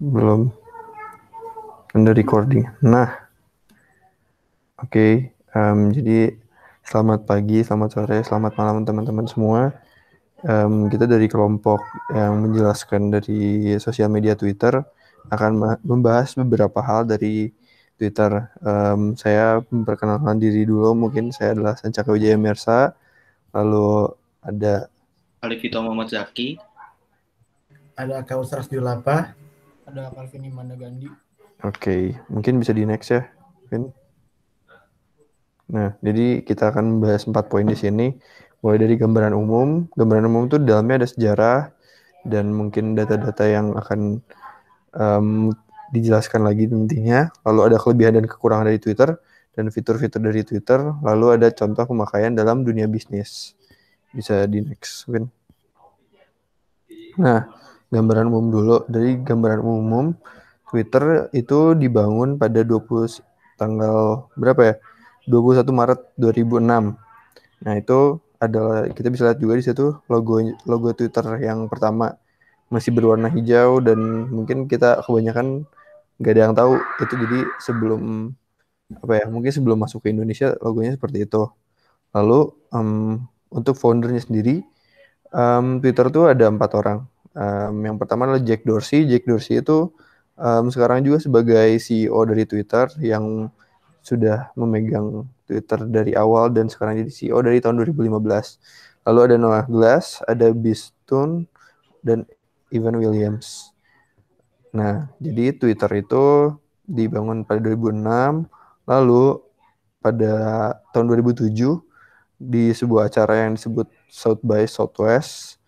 Belum. Under recording. Nah, oke. Jadi selamat pagi, selamat sore, selamat malam teman-teman semua. Kita dari kelompok yang menjelaskan dari sosial media Twitter akan membahas beberapa hal dari Twitter. Saya memperkenalkan diri dulu. Mungkin saya adalah Sancaka Wijaya Mersa. Lalu ada Alifito Muhammad Zaki. Ada Kausar Julapa. Ada Calvin Imanda Gandhi. Oke, mungkin bisa di next ya, Vin. Nah, jadi kita akan membahas 4 poin di sini. Mulai dari gambaran umum. Gambaran umum itu di dalamnya ada sejarah dan mungkin data-data yang akan dijelaskan lagi nantinya. Lalu ada kelebihan dan kekurangan dari Twitter dan fitur-fitur dari Twitter. Lalu ada contoh pemakaian dalam dunia bisnis. Bisa di next, Vin. Nah, gambaran umum dulu. Dari gambaran umum, Twitter itu dibangun pada tanggal berapa ya? 21 Maret 2006. Nah, itu adalah kita bisa lihat juga di situ logo Twitter yang pertama masih berwarna hijau dan mungkin kita kebanyakan nggak ada yang tahu itu. Jadi mungkin sebelum masuk ke Indonesia logonya seperti itu. Lalu untuk foundernya sendiri, Twitter tuh ada 4 orang. Yang pertama adalah Jack Dorsey. Jack Dorsey itu sekarang juga sebagai CEO dari Twitter yang sudah memegang Twitter dari awal dan sekarang jadi CEO dari tahun 2015. Lalu ada Noah Glass, ada Bistun, dan Evan Williams. Nah, jadi Twitter itu dibangun pada 2006, lalu pada tahun 2007 di sebuah acara yang disebut South by Southwest.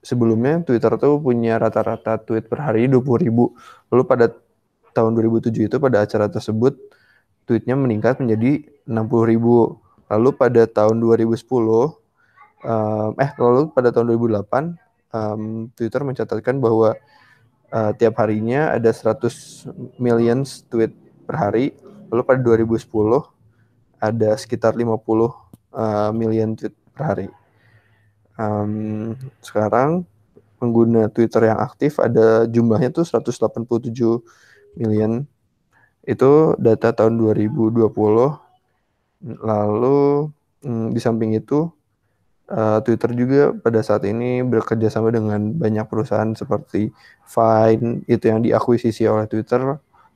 Sebelumnya Twitter tuh punya rata-rata tweet per hari 20.000. Lalu pada tahun 2007 itu pada acara tersebut tweetnya meningkat menjadi 60.000. Lalu pada tahun 2010, lalu pada tahun 2008, Twitter mencatatkan bahwa tiap harinya ada 100 million tweet per hari. Lalu pada 2010 ada sekitar 50 million tweet per hari. Sekarang pengguna Twitter yang aktif ada jumlahnya tuh 187 million. Itu data tahun 2020. Lalu di samping itu Twitter juga pada saat ini bekerja sama dengan banyak perusahaan seperti Vine, itu yang diakuisisi oleh Twitter.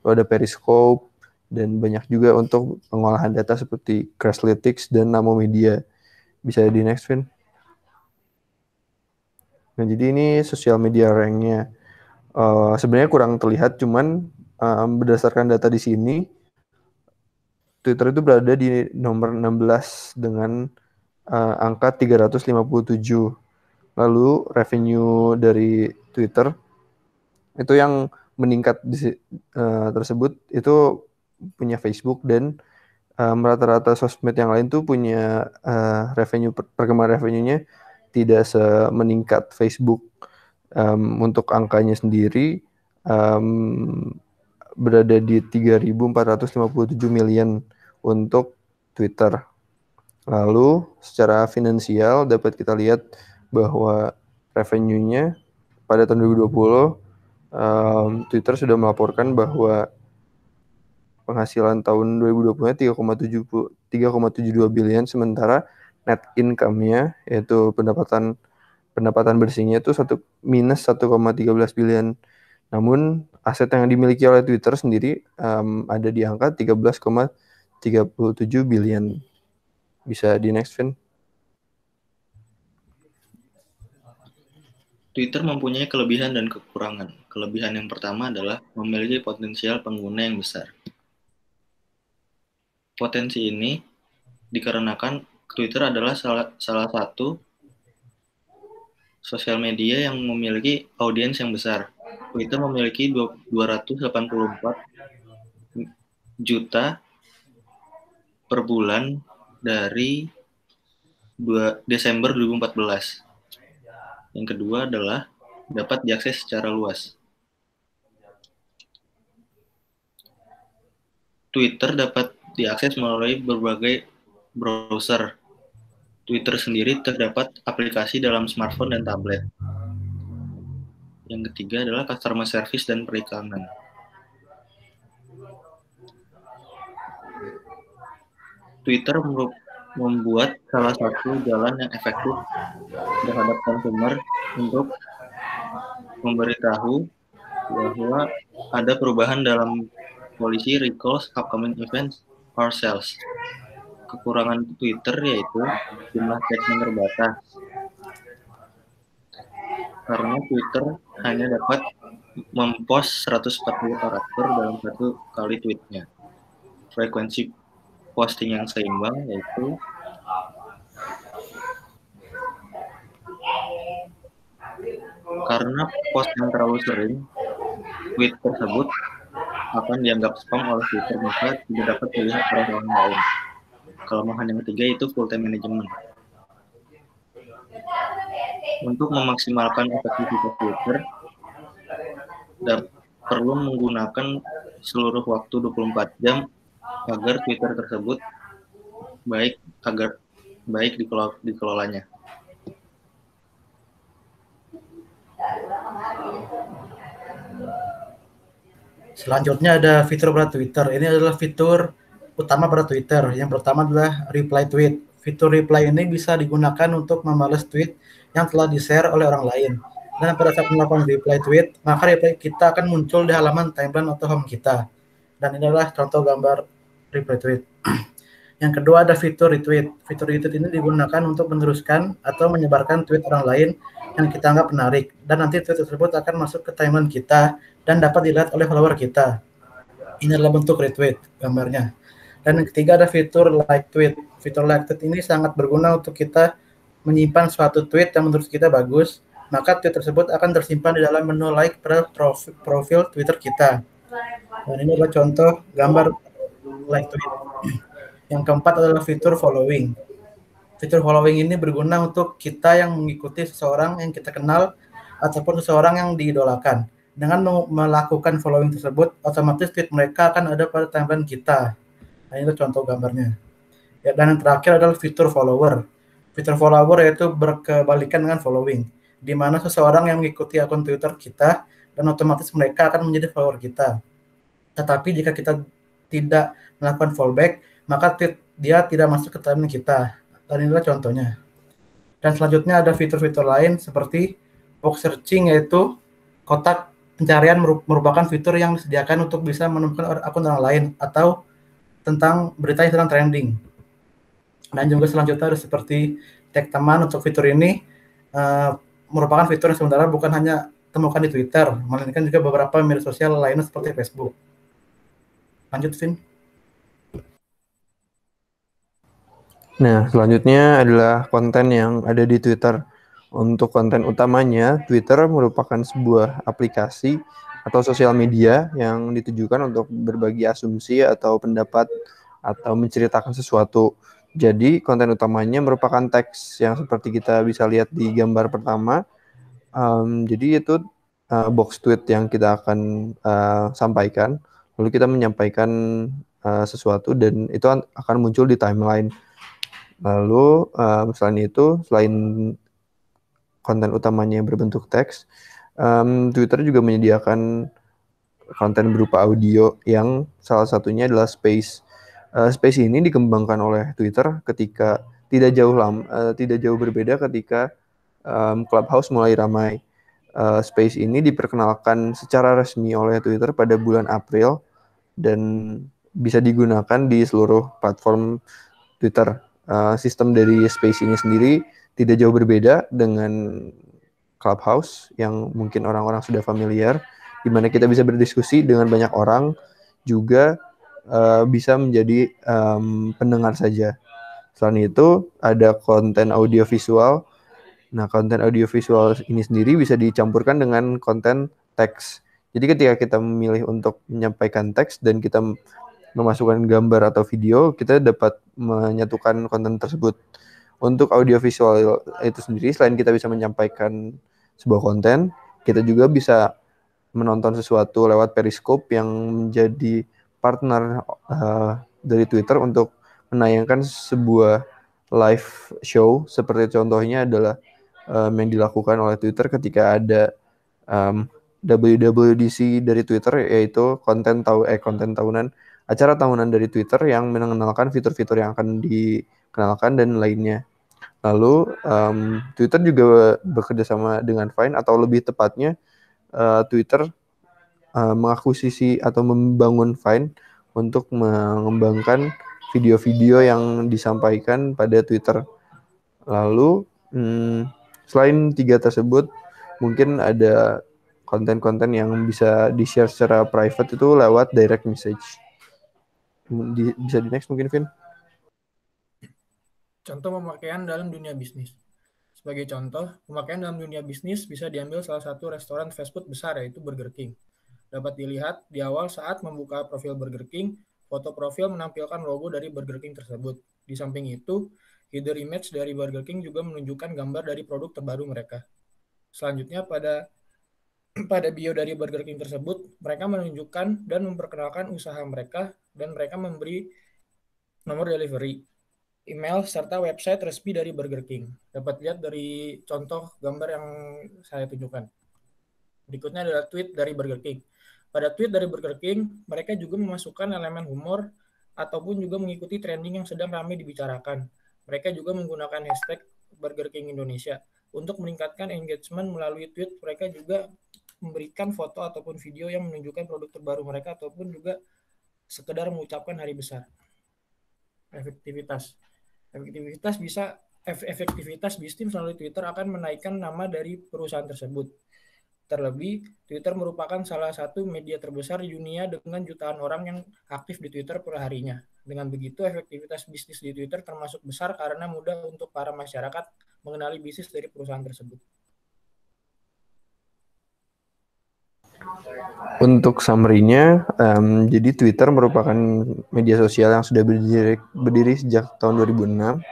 Lalu ada Periscope dan banyak juga untuk pengolahan data seperti Crashlytics dan Namo Media. Bisa di next, Vin. Nah, jadi ini sosial media ranknya. Sebenarnya kurang terlihat, cuman berdasarkan data di sini, Twitter itu berada di nomor 16 dengan angka 357. Lalu revenue dari Twitter itu yang meningkat tersebut itu punya Facebook, dan rata-rata sosmed yang lain tuh punya perkembangan revenue-nya tidak semeningkat Facebook. Untuk angkanya sendiri berada di 3.457 million untuk Twitter. Lalu secara finansial dapat kita lihat bahwa revenue-nya pada tahun 2020 Twitter sudah melaporkan bahwa penghasilan tahun 2020-nya 3,72 billion, sementara net income-nya yaitu pendapatan bersihnya itu minus 1,13 billion. Namun aset yang dimiliki oleh Twitter sendiri ada di angka 13,37 billion. Bisa di next, Vin. Twitter mempunyai kelebihan dan kekurangan. Kelebihan yang pertama adalah memiliki potensial pengguna yang besar. Potensi ini dikarenakan Twitter adalah salah satu sosial media yang memiliki audiens yang besar. Twitter memiliki 284 juta per bulan dari Desember 2014. Yang kedua adalah dapat diakses secara luas. Twitter dapat diakses melalui berbagai browser. Twitter sendiri terdapat aplikasi dalam smartphone dan tablet. Yang ketiga adalah customer service dan periklanan. Twitter membuat salah satu jalan yang efektif terhadap konsumer untuk memberitahu bahwa ada perubahan dalam policy, recalls, upcoming events, or sales. Kekurangan Twitter yaitu jumlah teks yang terbatas. Karena Twitter hanya dapat mempost 140 karakter dalam satu kali tweetnya. Frekuensi posting yang seimbang yaitu karena post yang terlalu sering, tweet tersebut akan dianggap spam oleh Twitter, maka tidak dapat dilihat oleh orang lain. Kelemahan yang ketiga itu full time management. Untuk memaksimalkan efektivitas Twitter, perlu menggunakan seluruh waktu 24 jam agar Twitter tersebut baik dikelolanya. Selanjutnya ada fitur pada Twitter. Ini adalah fitur utama pada Twitter. Yang pertama adalah reply tweet. Fitur reply ini bisa digunakan untuk membalas tweet yang telah di-share oleh orang lain. Dan pada saat melakukan reply tweet, maka reply kita akan muncul di halaman timeline atau home kita. Dan ini adalah contoh gambar reply tweet. Yang kedua ada fitur retweet. Fitur retweet ini digunakan untuk meneruskan atau menyebarkan tweet orang lain yang kita anggap menarik. Dan nanti tweet tersebut akan masuk ke timeline kita dan dapat dilihat oleh follower kita. Ini adalah bentuk retweet gambarnya. Dan yang ketiga ada fitur like tweet. Fitur like tweet ini sangat berguna untuk kita menyimpan suatu tweet yang menurut kita bagus, maka tweet tersebut akan tersimpan di dalam menu like pada profil Twitter kita. Dan ini adalah contoh gambar like tweet. Yang keempat adalah fitur following. Fitur following ini berguna untuk kita yang mengikuti seseorang yang kita kenal ataupun seseorang yang diidolakan. Dengan melakukan following tersebut, otomatis tweet mereka akan ada pada timeline kita. Nah, ini contoh gambarnya. Ya, dan yang terakhir adalah fitur follower. Fitur follower yaitu berkebalikan dengan following, di mana seseorang yang mengikuti akun Twitter kita dan otomatis mereka akan menjadi follower kita. Tetapi jika kita tidak melakukan fallback, maka dia tidak masuk ke timeline kita. Dan inilah contohnya. Dan selanjutnya ada fitur-fitur lain seperti box searching, yaitu kotak pencarian merupakan fitur yang disediakan untuk bisa menemukan akun orang lain atau tentang berita yang sedang trending. Dan juga selanjutnya ada seperti tag teman. Untuk fitur ini merupakan fitur yang sebenarnya bukan hanya temukan di Twitter, melainkan juga beberapa media sosial lainnya seperti Facebook. Lanjut, Vin. Nah, selanjutnya adalah konten yang ada di Twitter. Untuk konten utamanya, Twitter merupakan sebuah aplikasi atau sosial media yang ditujukan untuk berbagi asumsi atau pendapat atau menceritakan sesuatu. Jadi, konten utamanya merupakan teks yang seperti kita bisa lihat di gambar pertama. Jadi, itu box tweet yang kita akan sampaikan. Lalu kita menyampaikan sesuatu dan itu akan muncul di timeline. Lalu selain konten utamanya yang berbentuk teks, Twitter juga menyediakan konten berupa audio yang salah satunya adalah Space. Space ini dikembangkan oleh Twitter ketika tidak jauh berbeda ketika Clubhouse mulai ramai. Space ini diperkenalkan secara resmi oleh Twitter pada bulan April dan bisa digunakan di seluruh platform Twitter. Sistem dari Space ini sendiri tidak jauh berbeda dengan Clubhouse yang mungkin orang-orang sudah familiar, di mana kita bisa berdiskusi dengan banyak orang, juga bisa menjadi pendengar saja. Selain itu, ada konten audiovisual. Nah, konten audiovisual ini sendiri bisa dicampurkan dengan konten teks. Jadi ketika kita memilih untuk menyampaikan teks dan kita memasukkan gambar atau video, kita dapat menyatukan konten tersebut. Untuk audiovisual itu sendiri, selain kita bisa menyampaikan sebuah konten, kita juga bisa menonton sesuatu lewat Periscope yang menjadi partner dari Twitter untuk menayangkan sebuah live show. Seperti contohnya adalah yang dilakukan oleh Twitter ketika ada WWDC dari Twitter, yaitu konten tahunan, acara tahunan dari Twitter yang mengenalkan fitur-fitur yang akan dikenalkan dan lainnya. Lalu Twitter juga bekerja sama dengan Vine, atau lebih tepatnya Twitter mengakuisisi atau membangun Vine untuk mengembangkan video-video yang disampaikan pada Twitter. Lalu selain tiga tersebut, mungkin ada konten-konten yang bisa di-share secara private itu lewat direct message. Bisa di next mungkin, Vin? Contoh pemakaian dalam dunia bisnis. Sebagai contoh, pemakaian dalam dunia bisnis bisa diambil salah satu restoran fast food besar, yaitu Burger King. Dapat dilihat di awal saat membuka profil Burger King, foto profil menampilkan logo dari Burger King tersebut. Di samping itu, header image dari Burger King juga menunjukkan gambar dari produk terbaru mereka. Selanjutnya, pada bio dari Burger King tersebut, mereka menunjukkan dan memperkenalkan usaha mereka, dan mereka memberi nomor delivery, email, serta website resmi dari Burger King. Dapat lihat dari contoh gambar yang saya tunjukkan. Berikutnya adalah tweet dari Burger King. Pada tweet dari Burger King, mereka juga memasukkan elemen humor ataupun juga mengikuti trending yang sedang ramai dibicarakan. Mereka juga menggunakan hashtag Burger King Indonesia. Untuk meningkatkan engagement melalui tweet, mereka juga memberikan foto ataupun video yang menunjukkan produk terbaru mereka ataupun juga sekedar mengucapkan hari besar. Efektivitas bisnis melalui Twitter akan menaikkan nama dari perusahaan tersebut. Terlebih, Twitter merupakan salah satu media terbesar di dunia dengan jutaan orang yang aktif di Twitter per harinya. Dengan begitu, efektivitas bisnis di Twitter termasuk besar karena mudah untuk para masyarakat mengenali bisnis dari perusahaan tersebut. Untuk summary-nya, jadi Twitter merupakan media sosial yang sudah berdiri sejak tahun 2006,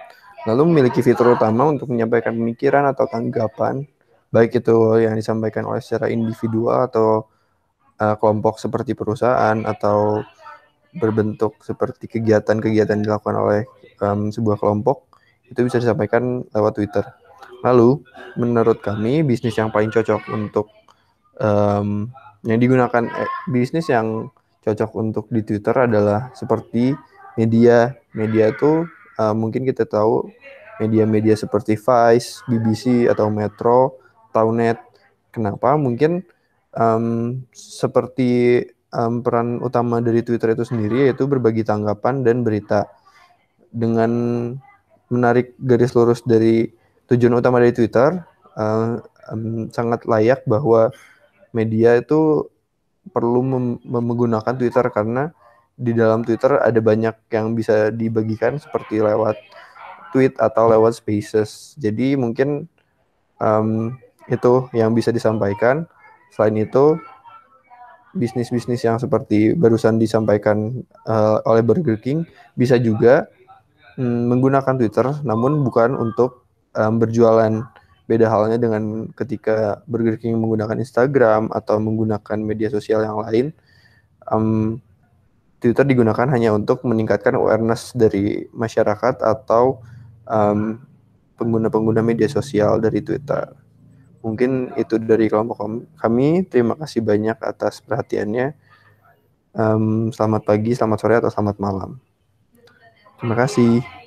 lalu memiliki fitur utama untuk menyampaikan pemikiran atau tanggapan, baik itu yang disampaikan oleh secara individual atau kelompok seperti perusahaan, atau berbentuk seperti kegiatan-kegiatan dilakukan oleh sebuah kelompok, itu bisa disampaikan lewat Twitter. Lalu, menurut kami, bisnis yang paling cocok untuk yang digunakan bisnis yang cocok untuk di Twitter adalah seperti media itu mungkin kita tahu media-media seperti Vice, BBC atau Metro, Taunet. Kenapa? Mungkin seperti peran utama dari Twitter itu sendiri yaitu berbagi tanggapan dan berita. Dengan menarik garis lurus dari tujuan utama dari Twitter, sangat layak bahwa media itu perlu menggunakan Twitter, karena di dalam Twitter ada banyak yang bisa dibagikan seperti lewat tweet atau lewat spaces. Jadi mungkin itu yang bisa disampaikan. Selain itu, bisnis-bisnis yang seperti barusan disampaikan oleh Burger King bisa juga menggunakan Twitter, namun bukan untuk berjualan. Beda halnya dengan ketika Burger King menggunakan Instagram atau menggunakan media sosial yang lain. Twitter digunakan hanya untuk meningkatkan awareness dari masyarakat atau pengguna-pengguna media sosial dari Twitter. Mungkin itu dari kelompok kami. Terima kasih banyak atas perhatiannya. Selamat pagi, selamat sore, atau selamat malam. Terima kasih.